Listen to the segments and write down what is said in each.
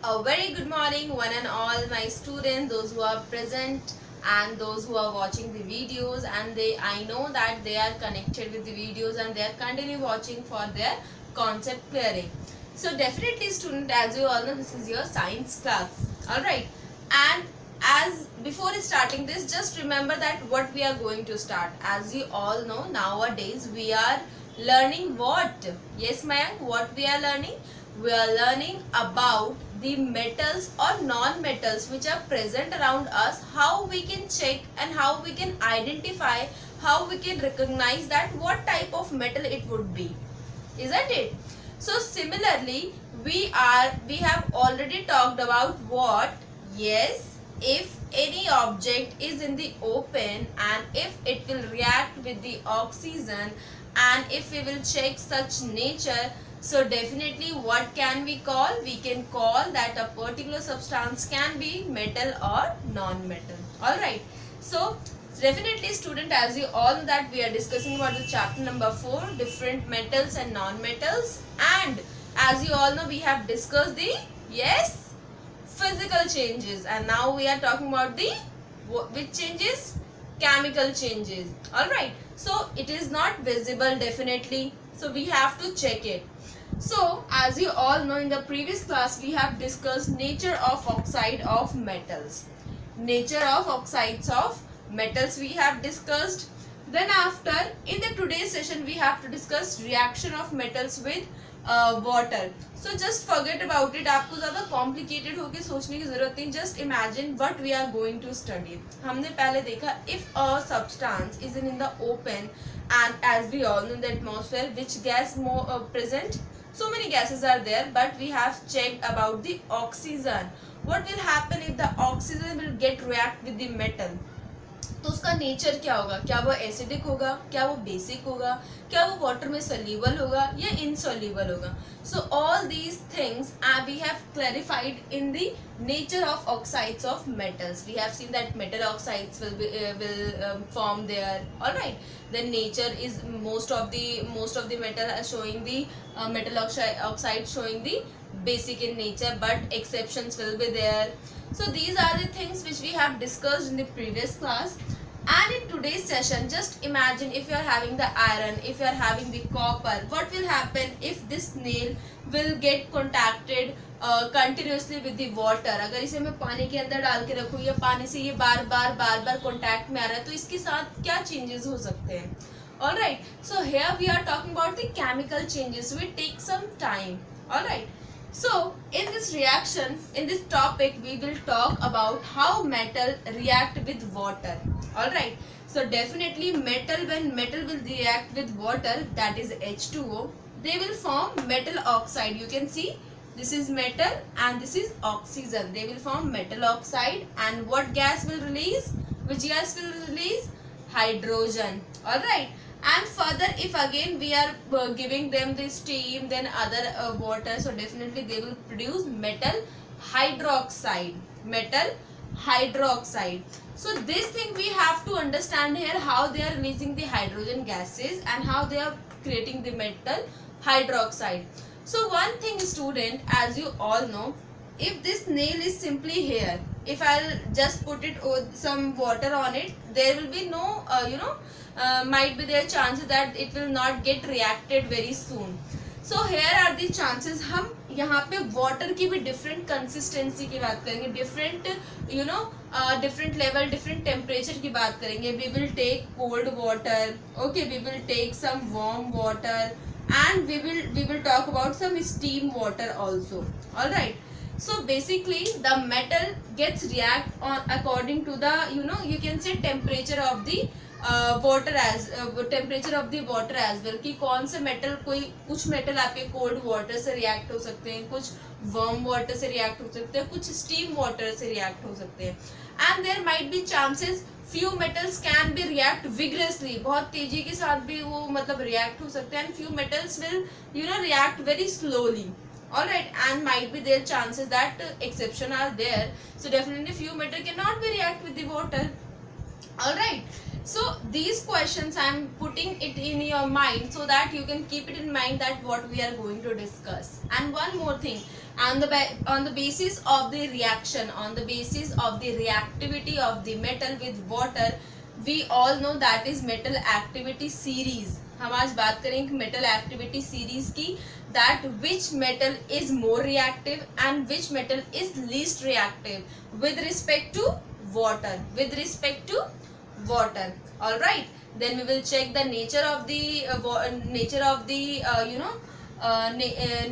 A very good morning one and all my students, those who are present and those who are watching the videos, and I know that they are connected with the videos and they are continue watching for their concept clearing. So definitely student, as you all know, this is your science class. Alright, and as before starting this, just remember that what we are going to start. As you all know, nowadays we are learning what? Yes Mayank, what we are learning? We are learning about the metals or non-metals which are present around us, how we can check and how we can identify, how we can recognize that what type of metal it would be, isn't it? So similarly, we have already talked about what? Yes, if any object is in the open and if it will react with the oxygen, and if we will check such nature, so definitely what can we call? We can call that a particular substance can be metal or non-metal. Alright. So definitely student, as you all know that we are discussing about the chapter number 4, different metals and non-metals, and as you all know we have discussed the physical changes, and now we are talking about the which changes? Chemical changes. Alright. So it is not visible definitely, so we have to check it. So as you all know, in the previous class we have discussed nature of oxide of metals. Nature of oxides of metals we have discussed. Then after, in the today's session we have to discuss reaction of metals with water. So just forget about it. आपको ज़्यादा complicated होके सोचने की ज़रूरत नहीं. Just imagine what we are going to study. हमने पहले देखा if a substance is in the open, and as we all know in the atmosphere, which gas more present? So many gases are there, but we have checked about the oxygen. What will happen if the oxygen will get react with the metal? तो उसका nature क्या होगा? क्या वो acidic होगा, क्या वो basic होगा, क्या वो वाटर में सोल्यूबल होगा या इनसोल्यूबल होगा? So all these things we have clarified in the nature of oxides of metals. We have seen that metal oxides will form there. All right. Then nature is most of the metal are showing the metal oxide showing the basic in nature, but exceptions will be there. So these are the things which we have discussed in the previous class. And in today's session, just imagine if you are having the iron, if you are having the copper, what will happen if this nail will get contacted continuously with the water? अगर इसे मैं पानी के अंदर डाल के रखूँ या पानी से ये बार बार contact में आ रहा है, तो इसके साथ क्या changes हो सकते हैं? Alright, so here we are talking about the chemical changes. We take some time. Alright. So in this reaction, in this topic, we will talk about how metal react with water. Alright. So definitely metal, when metal will react with water, that is H2O, they will form metal oxide. You can see this is metal and this is oxygen. They will form metal oxide, and what gas will release? Which gas will release? Hydrogen. Alright. And further, if again we are giving them the steam, then other water, so definitely they will produce metal hydroxide. Metal hydroxide. So this thing we have to understand here, how they are releasing the hydrogen gases and how they are creating the metal hydroxide. So one thing student, as you all know, if this nail is simply here, if I'll just put it some water on it, there will be no might be there chances that it will not get reacted very soon. So here are the chances. हम यहाँ पे water की भी different consistency की बात करेंगे, different different level, different temperature की बात करेंगे. We will take cold water, okay, we will take some warm water, and we will talk about some steam water also. All right. So basically the metal gets react on according to the you can say temperature of the water as temperature of the water as well, कि कौन से metal, कोई कुछ metal आपके cold water से react हो सकते हैं, कुछ warm water से react हो सकते हैं, कुछ steam water से react हो सकते हैं. And there might be chances few metals can be react vigorously, बहुत तेजी के साथ भी वो मतलब react हो सकते हैं, and few metals will react very slowly. Alright, and might be there chances that exception are there. So definitely few metal cannot be react with the water. Alright. So these questions I am putting it in your mind so that you can keep it in mind that what we are going to discuss. And one more thing, on the basis of the reaction, on the basis of the reactivity of the metal with water, we all know that is metal activity series. हम आज बात करेंगे metal activity series की, that which metal is more reactive and which metal is least reactive with respect to water, with respect to water. All right, then we will check the nature of the nature of the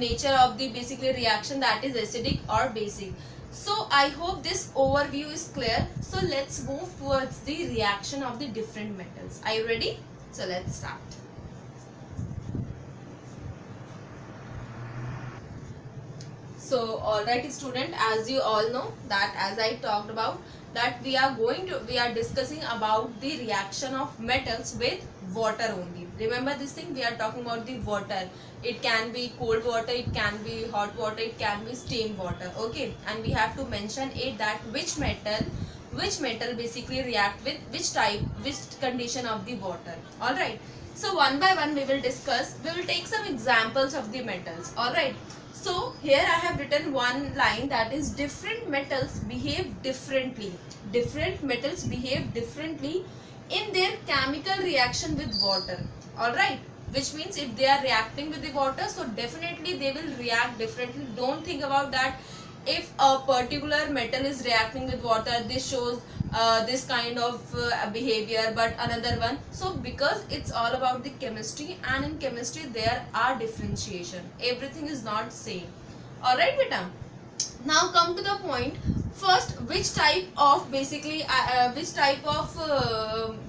nature of the basically reaction, that is acidic or basic. So I hope this overview is clear. So let's move towards the reaction of the different metals. Are you ready? So let's start. So alright student, as you all know that as I talked about that we are discussing about the reaction of metals with water only. Remember this thing, we are talking about the water. It can be cold water, it can be hot water, it can be steam water. Okay, and we have to mention it that which metal basically react with which type, which condition of the water. Alright, so one by one we will discuss. We will take some examples of the metals. Alright, so here I have written one line, that is different metals behave differently. Different metals behave differently in their chemical reaction with water. Alright, which means if they are reacting with the water, so definitely they will react differently. Don't think about that if a particular metal is reacting with water, this shows this kind of behavior, but another one. So because it's all about the chemistry, and in chemistry there are differentiation, everything is not same. Alright beta, now come to the point. First, which type of basically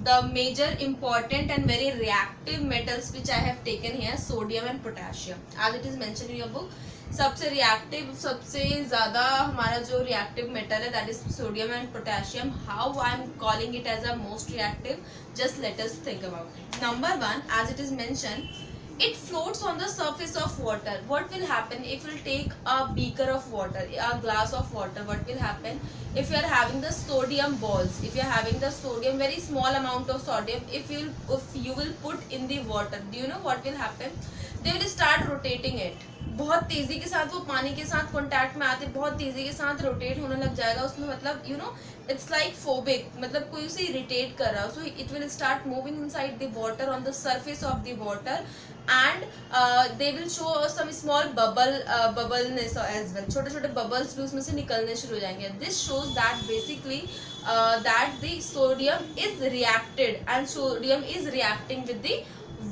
the major important and very reactive metals which I have taken here, sodium and potassium, as it is mentioned in your book. सबसे reactive, सबसे ज़्यादा हमारा जो reactive metal है that is sodium and potassium. How I am calling it as a most reactive? Just let us think about it. Number one, as it is mentioned, it floats on the surface of water. What will happen if you take a beaker of water, a glass of water? What will happen if you are having the sodium balls? If you are having the sodium, very small amount of sodium, if you will put in the water, do you know what will happen? They will start rotating it. बहुत तेजी के साथ वो पानी के साथ contact में आते, बहुत तेजी के साथ रोटेट होने लग जाएगा उसमें, मतलब you know it's like phobic, मतलब कोई उसे इरिटेट कर रहा है. So it will start moving inside the water on the surface of the water, and they will show some small bubbleness as well. छोटे छोटे बबल्स भी उसमें से निकलने शुरू हो जाएंगे. This shows that basically that the sodium is reacted and sodium is reacting with the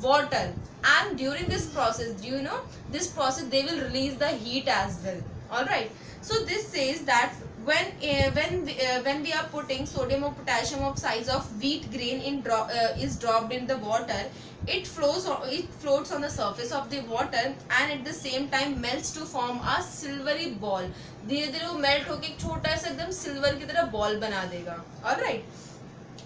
water, and during this process, do you know this process they will release the heat as well. All right, so this says that when we are putting sodium or potassium of size of wheat grain is dropped in the water, it floats on the surface of the water and at the same time melts to form a silvery ball. धीरे धीरे वो melt होके एक छोटा सा एकदम silver की तरह बॉल बना देगा. Alright,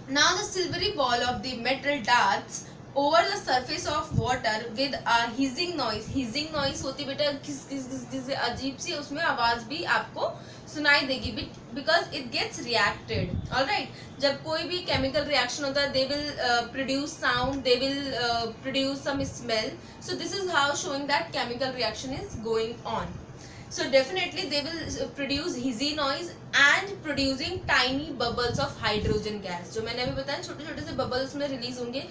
now the silvery ball of the metal darts over the surface of water with a hissing noise. Hissing noise होती बेटा किस किस अजीब सी उसमें आवाज भी आपको सुनाई देगी, because it gets reacted. Alright, जब कोई भी chemical reaction होता है, they will produce sound, they will produce some smell. So this is how showing that chemical reaction is going on. So definitely they will produce hissy noise and producing tiny bubbles of hydrogen gas. जो मैंने अभी बताया छोटे छोटे से bubbles में release होंगे.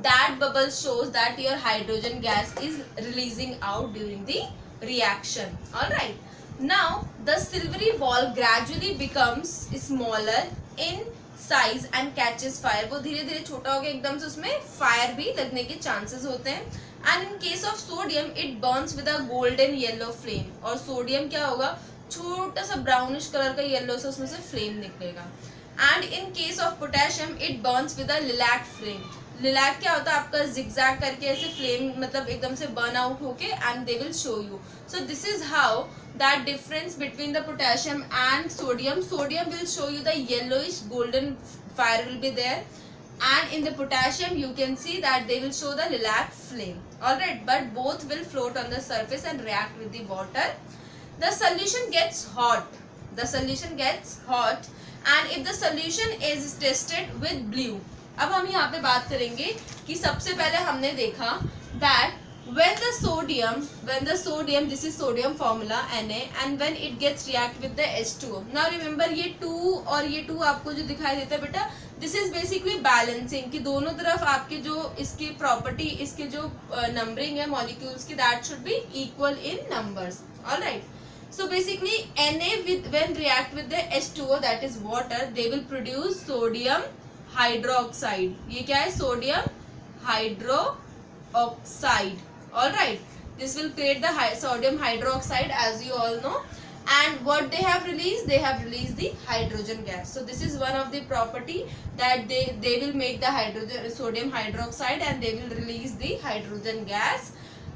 That bubble shows that your hydrogen gas is releasing out during the reaction. Alright. Now the silvery ball gradually becomes smaller in size and catches fire. वो धीरे धीरे छोटा हो गया एकदम से उसमें fire भी लगने के chances होते हैं. And in case of sodium, it burns with a golden yellow flame. और sodium क्या होगा, छोटा सा brownish color का yellow से उसमें से flame निकलेगा. And in case of potassium, it burns with a lilac flame. Lilac क्या होता है आपका zigzag करके ऐसे flame मतलब एकदम से burn out होके, and they will show you. So this is how that difference between the potassium and sodium. Sodium will show you the yellowish golden fire will be there. And in the potassium you can see that they will show the lilac flame. Alright, but both will float on the surface and react with the water. The solution gets hot. The solution gets hot, and if the solution is tested with blue, अब हम यहाँ पे बात करेंगे कि सबसे पहले हमने देखा that when the sodium, this is sodium formula Na, and when it gets react with the H2O. Now remember ये 2 और ये 2 आपको जो दिखाई देता है बेटा, this is basically balancing, कि दोनों तरफ आपके जो इसकी प्रॉपर्टी, इसके जो नंबरिंग है मॉलिक्यूल्स की, that should be equal in numbers. Alright. So basically Na when react with the H2O, that is water, they will produce sodium hydroxide. ये क्या है? Sodium hydroxide. Alright, this will create the sodium hydroxide, as you all know. And what they have released? They have released the hydrogen gas. So this is one of the property that they will make the sodium hydroxide, and they will release the hydrogen gas.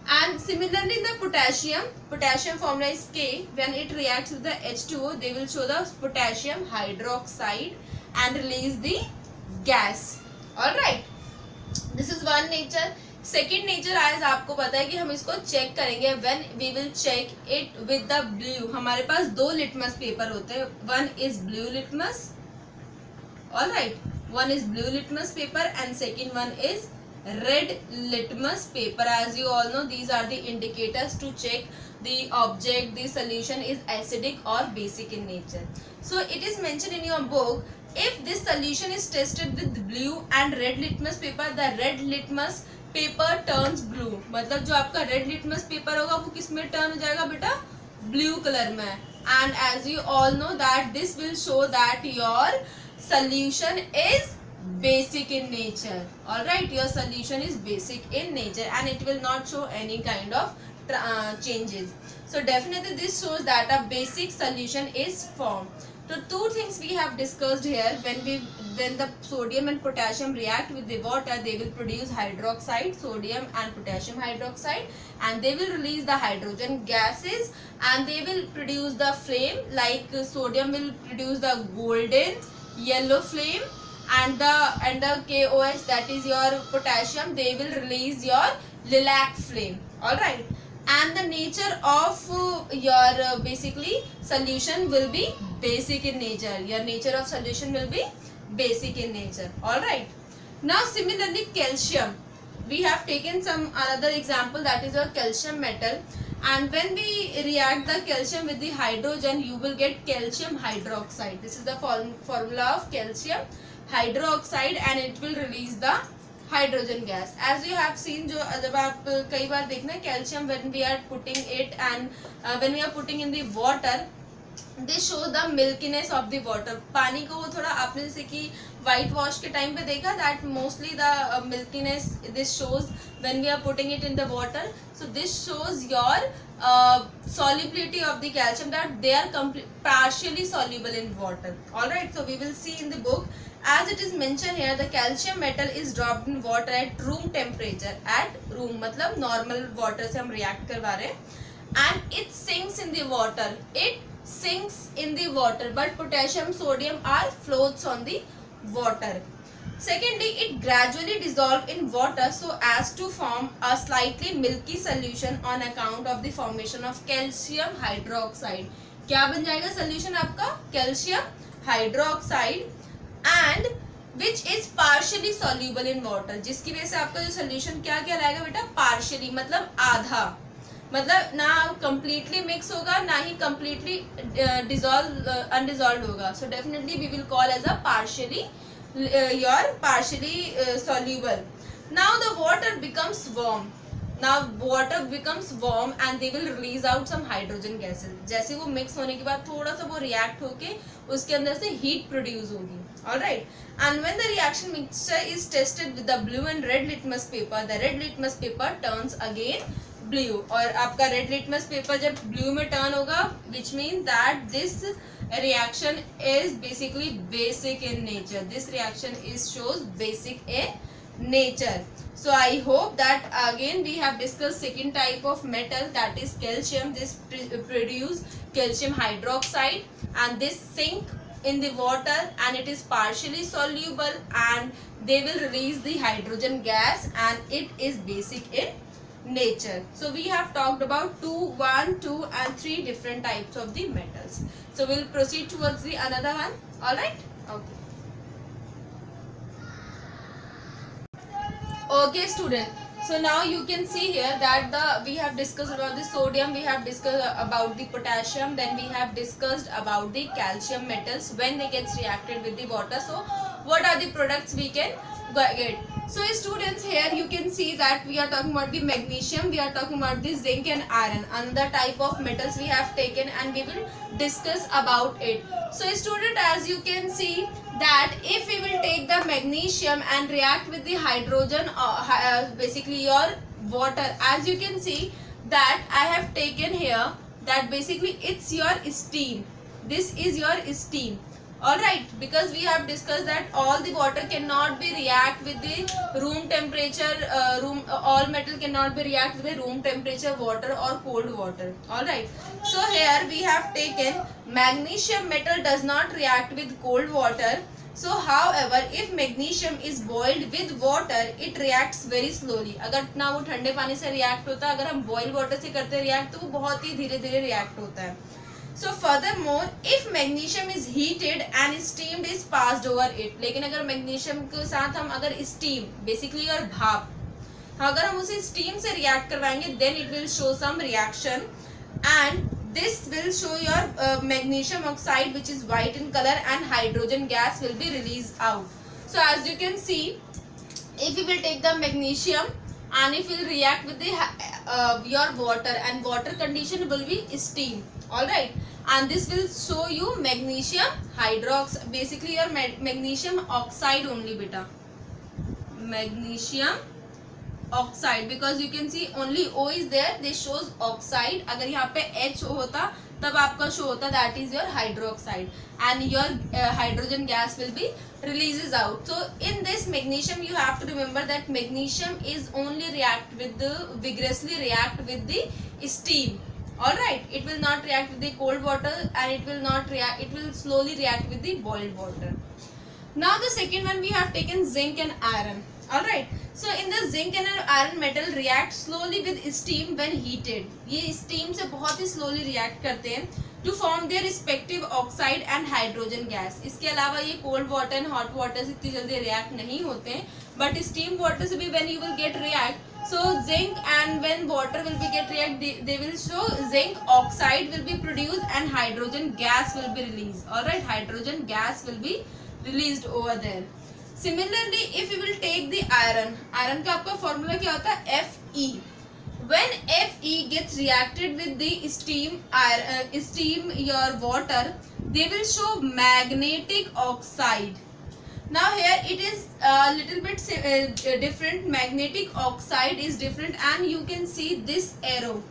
And similarly the potassium formula is K. When it reacts with the H2O, they will show the potassium hydroxide and release the gas. Alright, this is one nature. Second nature आज आपको पता है कि हम इसको check करेंगे when we will check it with the blue. हमारे पास 2 लिटमस पेपर होते हैं. One is blue litmus, alright, one is blue litmus paper and second one is red litmus paper. As you all know, these are the indicators to check the object, the solution is acidic or basic in nature. So it is mentioned in your book, if this solution is tested with blue and red litmus paper, the red litmus paper turns blue. मतलब जो आपका red litmus paper होगा वो किस में turn हो जाएगा बेटा? Blue color में. And as you all know that this will show that your solution is basic in nature. Alright, your solution is basic in nature and it will not show any kind of changes. So definitely this shows that a basic solution is formed. So 2 things we have discussed here. When the sodium and potassium react with the water, they will produce hydroxide, sodium and potassium hydroxide, and they will release the hydrogen gases, and they will produce the flame. Like sodium will produce the golden yellow flame, and the KOH, that is your potassium, they will release your lilac flame. All right, and the nature of your basically solution will be basic in nature. Your nature of solution will be basic in nature. All right, now similarly calcium, we have taken some another example, that is your calcium metal, and when we react the calcium with the hydrogen, you will get calcium hydroxide. This is the formula of calcium hydroxide, and it will release the hydrogen gas. As you have seen, जो जब आप कई बार देखना calcium when we are putting it and when we are putting in the water, they show the milkiness of the water. पानी को वो थोड़ा आपने जैसे कि white wash के टाइम पे देखा that mostly the milkiness this shows when we are putting it in the water. So this shows your solubility of the calcium, that they are partially soluble in water. Alright, so we will see in the book. As it is mentioned here, the calcium metal is dropped in water at room temperature. At room मतलब normal water से हम react करवा रहे हैं, and it sinks in the water. It sinks in the water, but potassium, sodium are floats on the water. Secondly, it gradually dissolves in water so as to form a slightly milky solution on account of the formation of calcium hydroxide. क्या बन जाएगा solution आपका? Calcium hydroxide, and which is partially soluble in water. जिसकी वजह से आपका जो solution क्या कहलाएगा बेटा? Partially मतलब आधा, मतलब ना completely mix होगा ना ही completely undissolved होगा. So definitely we will call as a partially soluble. Now the water becomes warm. Now water becomes warm and they will release out some hydrogen gases. जैसे वो mix होने के बाद थोड़ा सा वो react होके उसके अंदर से heat produce होगी. Alright, and when the reaction mixture is tested with the blue and red litmus paper, the red litmus paper turns again blue. और आपका red litmus paper जब blue में turn होगा, which means that this reaction is basically basic in nature. This reaction shows basic in nature. So I hope that again we have discussed second type of metal, that is calcium. This produce calcium hydroxide, and this sink in the water and it is partially soluble, and they will release the hydrogen gas, and it is basic in nature. So we have talked about 1, 2 and 3 different types of the metals. So we'll proceed towards the another one. All right, okay. Okay, student. So now you can see here that we have discussed about the sodium, we have discussed about the potassium, then we have discussed about the calcium metals when they gets reacted with the water. So what are the products we can get? So students, here you can see that we are talking about the magnesium, we are talking about the zinc and iron, another type of metals we have taken, and we will discuss about it. So student, as you can see that if we will take the magnesium and react with the hydrogen, basically your water, as you can see that I have taken here that basically it's your steam. This is your steam. Alright, because we have discussed that all the water cannot be react with the room temperature, all metal cannot be react with the room temperature water or cold water. Alright, so here we have taken magnesium metal does not react with cold water. So however, if magnesium is boiled with water, it reacts very slowly. अगर ना वो ठंडे पानी से react होता, अगर हम boil water से करते react तो वो बहुत ही धीरे धीरे react होता है. So furthermore, if magnesium is heated and steamed is passed over it, लेकिन अगर magnesium के साथ हम अगर steam, basically और भाप, अगर हम उसे steam से react करवाएंगे, then it will show some reaction, and this will show your magnesium oxide, which is white in color, and hydrogen gas will be released out. So as you can see, if we will take the magnesium and if we will react with the your water, and water condition will be steam. Alright, and this will show you magnesium hydroxide, basically your magnesium oxide only beta, magnesium oxide, because you can see only O is there, this shows oxide. अगर यहाँ पे H होता तब आपका show होता that is your hydroxide, and your hydrogen gas will be releases out. So in this magnesium you have to remember that magnesium is only react with the vigorously react with the steam. Alright, it will not react with the cold water, and it will not react, it will slowly react with the boiled water. Now the second one we have taken zinc and iron. Alright, so in the zinc and iron metal react slowly with steam when heated. ये steam से बहुत ही slowly react करते हैं to form their respective oxide and hydrogen gas. इसके अलावा ये cold water and hot water से इतनी जल्दी react नहीं होते हैं, but steam water से भी when you will get react, so zinc and when water will be get react, they will show zinc oxide will be produced and hydrogen gas will be released. Alright, hydrogen gas will be released over there. Similarly, if you will take the iron, iron का आपका formula क्या होता है? Fe. When Fe gets reacted with the steam, steam your water, they will show magnetic oxide. Now here it is a little bit different. Magnetic oxide is different, and you can see this arrow.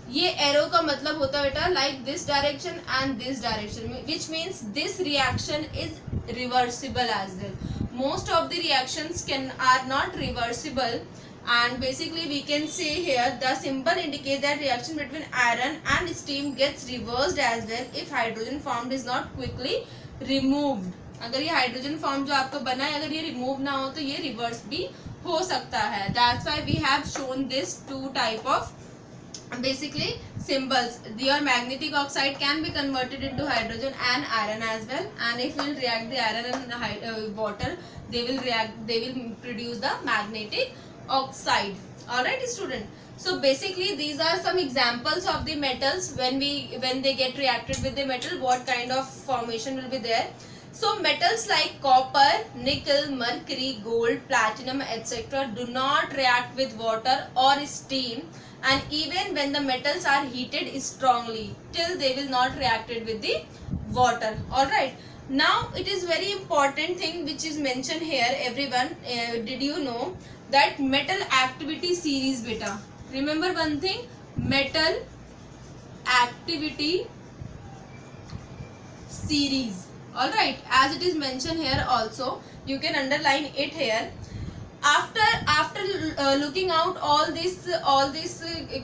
ये arrow का मतलब होता है बेटा like this direction and this direction, which means this reaction is reversible as well. Most of the reactions are not reversible, and basically we can say here the symbol indicates that reaction between iron and steam gets reversed as well if hydrogen formed is not quickly removed. अगर ये hydrogen form जो आपको बना है, अगर ये remove ना हो तो ये रिवर्स भी हो सकता है. That's why we have shown this two type of basically symbols. Your magnetic oxide can be converted into hydrogen and iron as well, and if we will react the iron and water, they will produce the magnetic oxide. Alright student, so basically these are some examples of the metals when they get reacted with the metal, what kind of formation will be there. So metals like copper, nickel, mercury, gold, platinum, etc. do not react with water or steam, and even when the metals are heated strongly, till they will not reacted with the water. Alright, now it is very important thing which is mentioned here everyone. Did you know that metal activity series beta? Remember one thing, metal activity series. Alright, as it is mentioned here also, you can underline it here. After looking out all this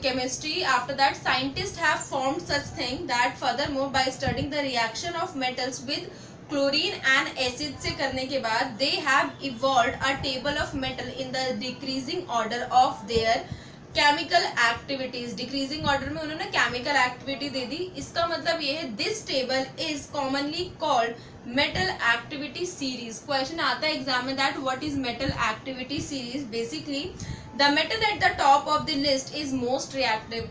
chemistry, after that scientists have formed such thing that furthermore by studying the reaction of metals with chlorine and acid से करने के बाद they have evolved a table of metal in the decreasing order of their chemical activities, decreasing order में उन्होंने chemical activity दे दी. इसका मतलब ये है this table is commonly called metal activity series. Question आता है एग्जाम में that what is metal activity series. Basically the metal at the top of the list is most reactive.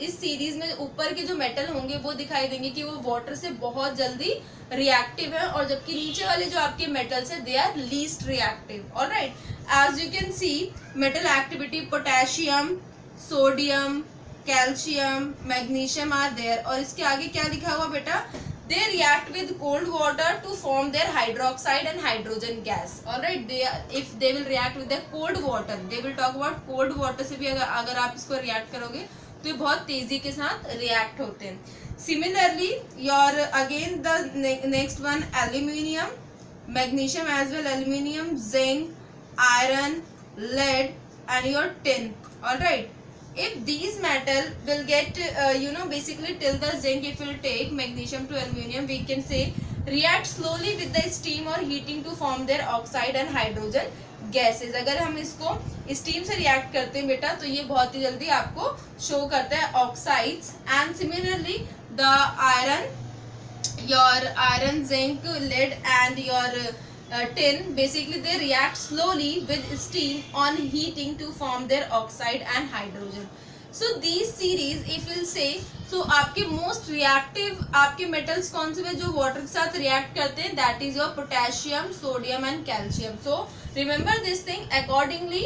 इस सीरीज में ऊपर के जो मेटल होंगे वो दिखाई देंगे कि वो वाटर से बहुत जल्दी रिएक्टिव है, और जबकि नीचे वाले जो आपके मेटल्स है they are least reactive. Alright, as you can see metal activity potassium, sodium, calcium, magnesium are there. और इसके आगे क्या लिखा हुआ बेटा, they react with cold water to form their hydroxide and hydrogen gas. All right, if they will react with the cold water, they will talk about cold water से भी अगर आप इसको react करोगे तो ये बहुत तेजी के साथ react होते हैं. Similarly, your again the next one, aluminium, magnesium as well, aluminium, zinc, iron, lead and your tin. All right. If these metal will get basically till the zinc, if we'll take magnesium to aluminium, we can say react slowly with the steam or heating to form their oxide and hydrogen gases. अगर हम इसको steam से react करते हैं बेटा तो ये बहुत ही जल्दी आपको show करता है oxides. And similarly the iron, your iron, zinc, lead and your tin, basically they react slowly with steam on heating to form their oxide and hydrogen. So these series if we'll say, so आपके most reactive आपके metals कौन से जो water के साथ react करते हैं, that is your potassium, sodium and calcium. So remember this thing accordingly.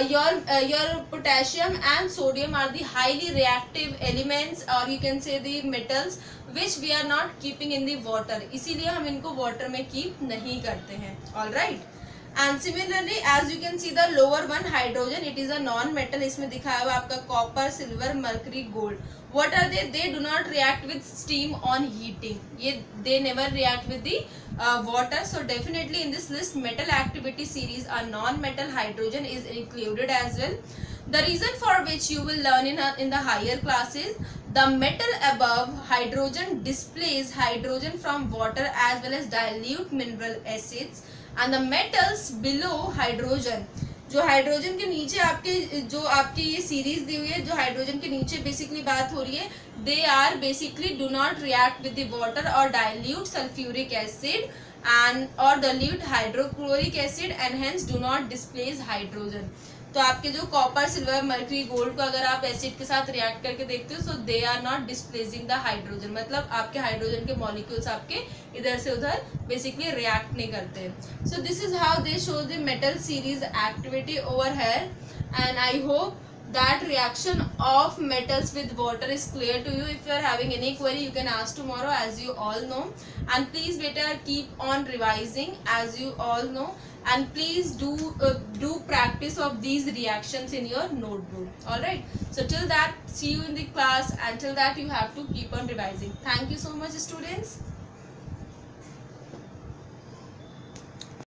Your potassium and sodium are the highly reactive elements, or you can say the metals which we are not keeping in the water. इसीलिए हम इनको water में keep नहीं करते हैं. All right. And similarly as you can see the lower one, hydrogen, it is a non-metal. इसमें दिखाया हुआ आपका copper, silver, mercury, gold. What are they? They do not react with steam on heating. They never react with the water. So definitely in this list metal activity series a non-metal hydrogen is included as well. The reason for which you will learn in the higher classes, the metal above hydrogen displays hydrogen from water as well as dilute mineral acids, and the metals below hydrogen, जो hydrogen के नीचे आपके ये series दी हुई है, जो hydrogen के नीचे बेसिकली बात हो रही है, they are basically do not react with the water और dilute sulphuric acid and or dilute hydrochloric acid and hence do not displace hydrogen. तो आपके जो कॉपर, सिल्वर, मर्क्यूरी, गोल्ड को अगर आप एसिड के साथ रिएक्ट करके देखते हो, so they are not displacing the hydrogen. मतलब आपके हाइड्रोजन के मॉलिक्यूल्स आपके इधर से उधर बेसिकली रिएक्ट नहीं करते. So this is how they show the metal series activity over here, and I hope that reaction of metals with water is clear to you. If you are having any query you can ask tomorrow, as you all know, and please better keep on revising as you all know, and please do practice of these reactions in your notebook. All right, so till that, see you in the class. Until that you have to keep on revising. Thank you so much students.